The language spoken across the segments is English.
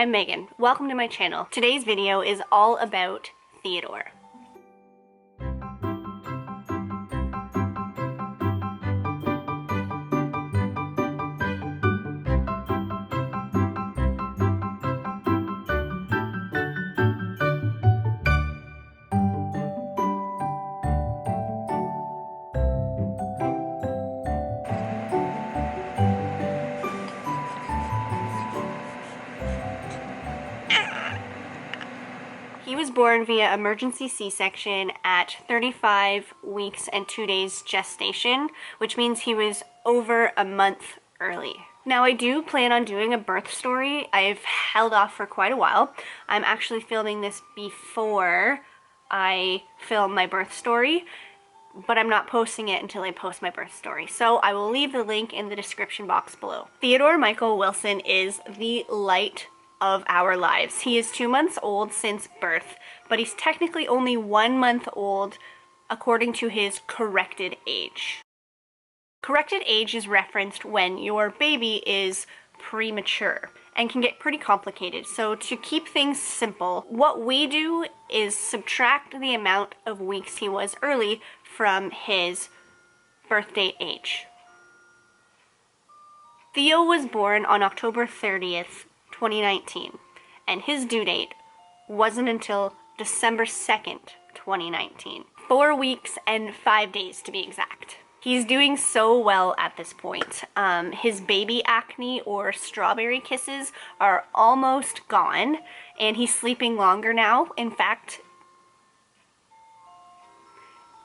I'm Megan. Welcome to my channel. Today's video is all about Theodore. He was born via emergency C-section at 35 weeks and 2 days gestation, which means he was over a month early. Now, I do plan on doing a birth story. I've held off for quite a while. I'm actually filming this before I film my birth story, but I'm not posting it until I post my birth story. So I will leave the link in the description box below. Theodore Michael Wilson is the light of our lives. He is 2 months old since birth, but he's technically only 1 month old according to his corrected age. Corrected age is referenced when your baby is premature and can get pretty complicated. So to keep things simple, what we do is subtract the amount of weeks he was early from his birth date age. Theo was born on October 30th, 2019, and his due date wasn't until December 2nd, 2019. 4 weeks and 5 days to be exact. He's doing so well at this point. His baby acne or strawberry kisses are almost gone, and he's sleeping longer now. In fact,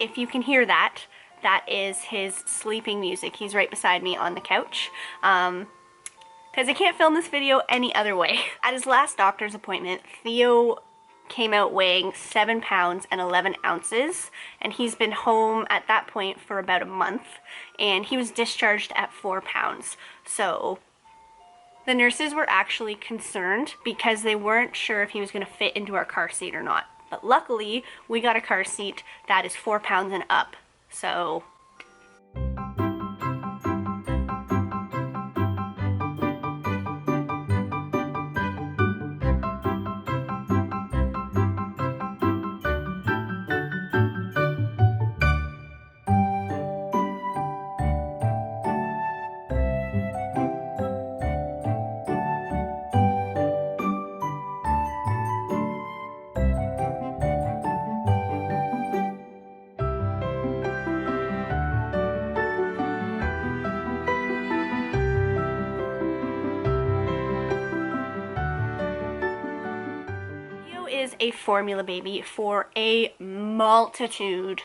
if you can hear that, that is his sleeping music. He's right beside me on the couch. Because I can't film this video any other way. At his last doctor's appointment, Theo came out weighing 7 pounds and 11 ounces, and he's been home at that point for about a month, and he was discharged at 4 pounds. So the nurses were actually concerned because they weren't sure if he was going to fit into our car seat or not. But luckily, we got a car seat that is 4 pounds and up. So is a formula baby for a multitude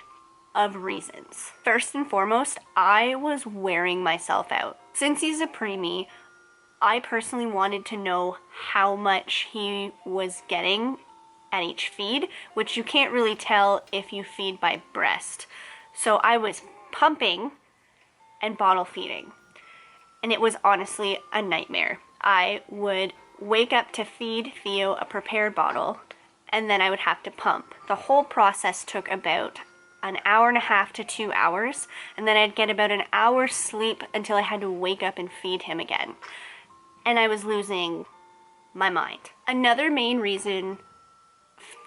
of reasons. First and foremost, I was wearing myself out. Since he's a preemie, I personally wanted to know how much he was getting at each feed, which you can't really tell if you feed by breast. So I was pumping and bottle feeding, and it was honestly a nightmare. I would wake up to feed Theo a prepared bottle, and then I would have to pump. The whole process took about an hour and a half to 2 hours, and then I'd get about an hour's sleep until I had to wake up and feed him again. And I was losing my mind. Another main reason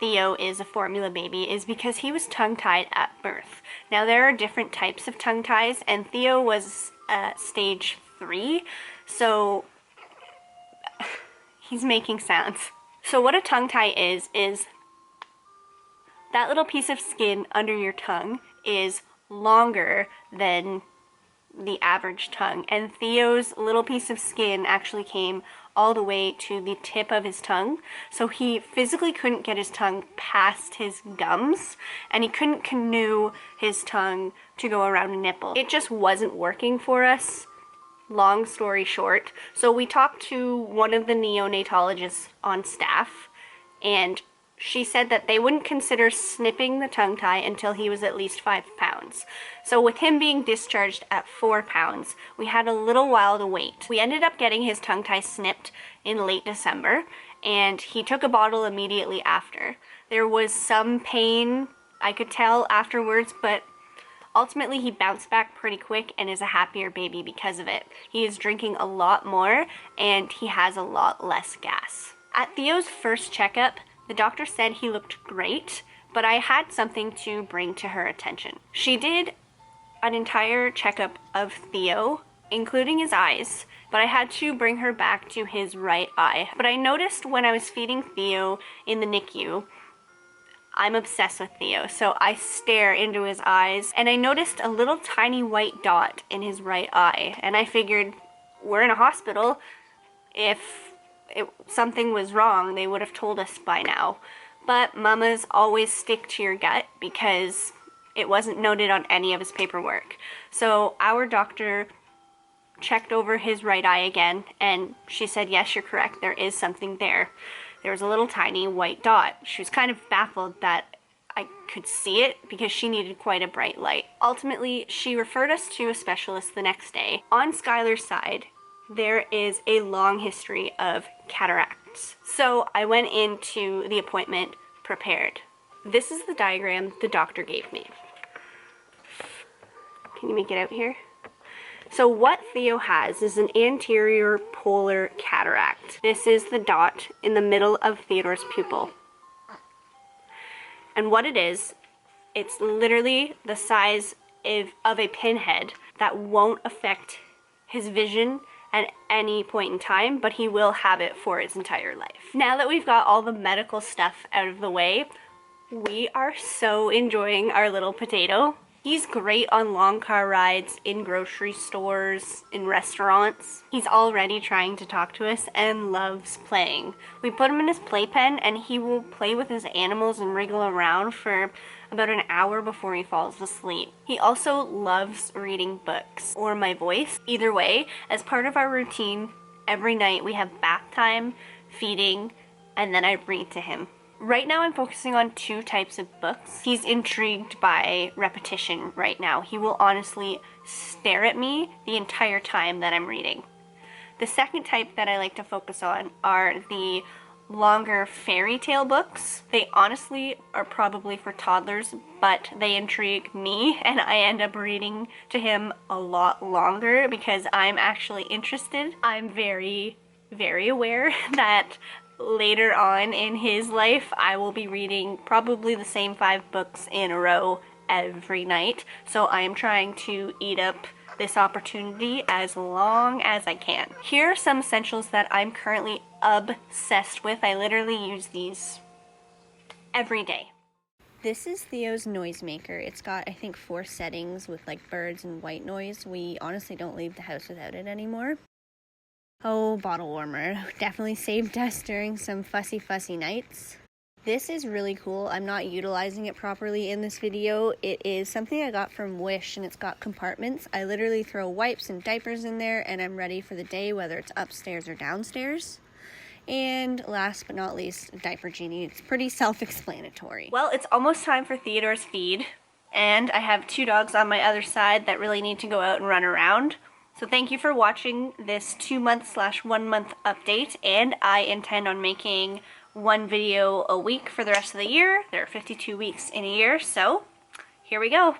Theo is a formula baby is because he was tongue-tied at birth. Now, there are different types of tongue ties, and Theo was stage 3, so he's making sounds. So what a tongue tie is that little piece of skin under your tongue is longer than the average tongue, and Theo's little piece of skin actually came all the way to the tip of his tongue, so he physically couldn't get his tongue past his gums, and he couldn't canoe his tongue to go around a nipple. It just wasn't working for us. Long story short, so we talked to one of the neonatologists on staff, and she said that they wouldn't consider snipping the tongue tie until he was at least 5 pounds. So with him being discharged at 4 pounds, we had a little while to wait. We ended up getting his tongue tie snipped in late December, and he took a bottle immediately after. There was some pain, I could tell afterwards, but ultimately, he bounced back pretty quick and is a happier baby because of it. He is drinking a lot more, and he has a lot less gas. At Theo's first checkup, the doctor said he looked great, but I had something to bring to her attention. She did an entire checkup of Theo, including his eyes, but I had to bring her back to his right eye. But I noticed when I was feeding Theo in the NICU, I'm obsessed with Theo, so I stare into his eyes, and I noticed a little tiny white dot in his right eye, and I figured, we're in a hospital, if something was wrong, they would have told us by now. But mamas, always stick to your gut, because it wasn't noted on any of his paperwork. So our doctor checked over his right eye again, and she said, yes, you're correct, there is something there. There was a little tiny white dot. She was kind of baffled that I could see it because she needed quite a bright light. Ultimately, she referred us to a specialist the next day. On Skylar's side, there is a long history of cataracts. So I went into the appointment prepared. This is the diagram the doctor gave me. Can you make it out here? So what Theo has is an anterior polar cataract. This is the dot in the middle of Theodore's pupil. And what it is, it's literally the size of a pinhead that won't affect his vision at any point in time, but he will have it for his entire life. Now that we've got all the medical stuff out of the way, we are so enjoying our little potato. He's great on long car rides, in grocery stores, in restaurants. He's already trying to talk to us and loves playing. We put him in his playpen and he will play with his animals and wriggle around for about an hour before he falls asleep. He also loves reading books or my voice. Either way, as part of our routine, every night we have bath time, feeding, and then I read to him. Right now I'm focusing on 2 types of books. He's intrigued by repetition right now. He will honestly stare at me the entire time that I'm reading. The second type that I like to focus on are the longer fairy tale books. They honestly are probably for toddlers, but they intrigue me and I end up reading to him a lot longer because I'm actually interested. I'm very, very aware that later on in his life, I will be reading probably the same 5 books in a row every night. So I am trying to eat up this opportunity as long as I can. Here are some essentials that I'm currently obsessed with. I literally use these every day. This is Theo's noisemaker. It's got, I think, 4 settings with like birds and white noise. We honestly don't leave the house without it anymore. Oh, bottle warmer. Definitely saved us during some fussy nights. This is really cool. I'm not utilizing it properly in this video. It is something I got from Wish and it's got compartments. I literally throw wipes and diapers in there and I'm ready for the day, whether it's upstairs or downstairs. And last but not least, Diaper Genie. It's pretty self-explanatory. Well, it's almost time for Theodore's feed. And I have 2 dogs on my other side that really need to go out and run around. So thank you for watching this 2-month/1 month update, and I intend on making 1 video a week for the rest of the year. There are 52 weeks in a year, so here we go.